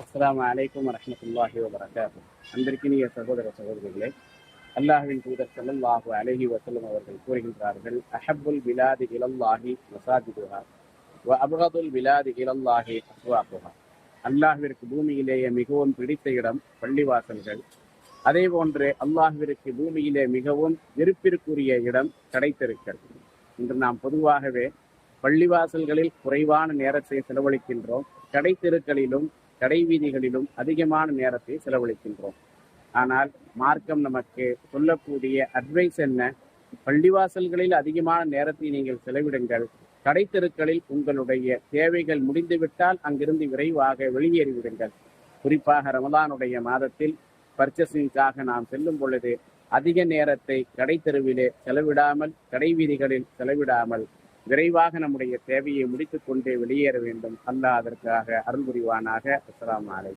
அஸ்ஸலாமு அலைக்கும் வரஹ்மத்துல்லாஹி வபரகாத்துஹு. அன்பிற்கினிய சகோதர சகோதரிகளே, அல்லாஹ்வின் தூதர் ஸல்லல்லாஹு அலைஹி வஸல்லம் அவர்கள் கூறுகின்றார்கள், அஹப்புல் பிலாதி இலல்லாஹி மசாஜிதுஹா வ அப்கதுல் பிலாதி இலல்லாஹி அஸ்வாகுஹா. அல்லாஹ்விற்கு பூமியிலேயே மிகவும் பிடித்த இடம் பள்ளிவாசல்கள். அதே போன்று அல்லாஹ்விற்கு பூமியிலே மிகவும் வெறுப்பிற்குரிய இடம் கடைத்தெருக்கள். இன்று நாம் பொதுவாகவே பள்ளிவாசல்களில் குறைவான நேரத்தை செலவழிக்கின்றோம், கடைத்தெருக்களிலும் கடை வீதிகளிலும் அதிகமான நேரத்தை செலவழிக்கின்றோம். ஆனால் மார்க்கம் நமக்கு சொல்லக்கூடிய அட்வைஸ் என்ன? பள்ளிவாசல்களில் அதிகமான நேரத்தை நீங்கள் செலவிடுங்கள், கடைத்தெருக்களில் உங்களுடைய தேவைகள் முடிந்துவிட்டால் அங்கிருந்து விரைவாக வெளியேறிவிடுங்கள். குறிப்பாக ரமலானுடைய மாதத்தில் பர்ச்சேசிங்காக நாம் செல்லும் பொழுது அதிக நேரத்தை கடைத்தெருவிலே செலவிடாமல், கடை வீதிகளில் செலவிடாமல் விரைவாக நம்முடைய தேவையை முடித்துக் கொண்டே வெளியேற வேண்டும். அல்லாஹ் அதற்காக அருள் புரிவானாக. அஸ்ஸலாமு அலைக்கும்.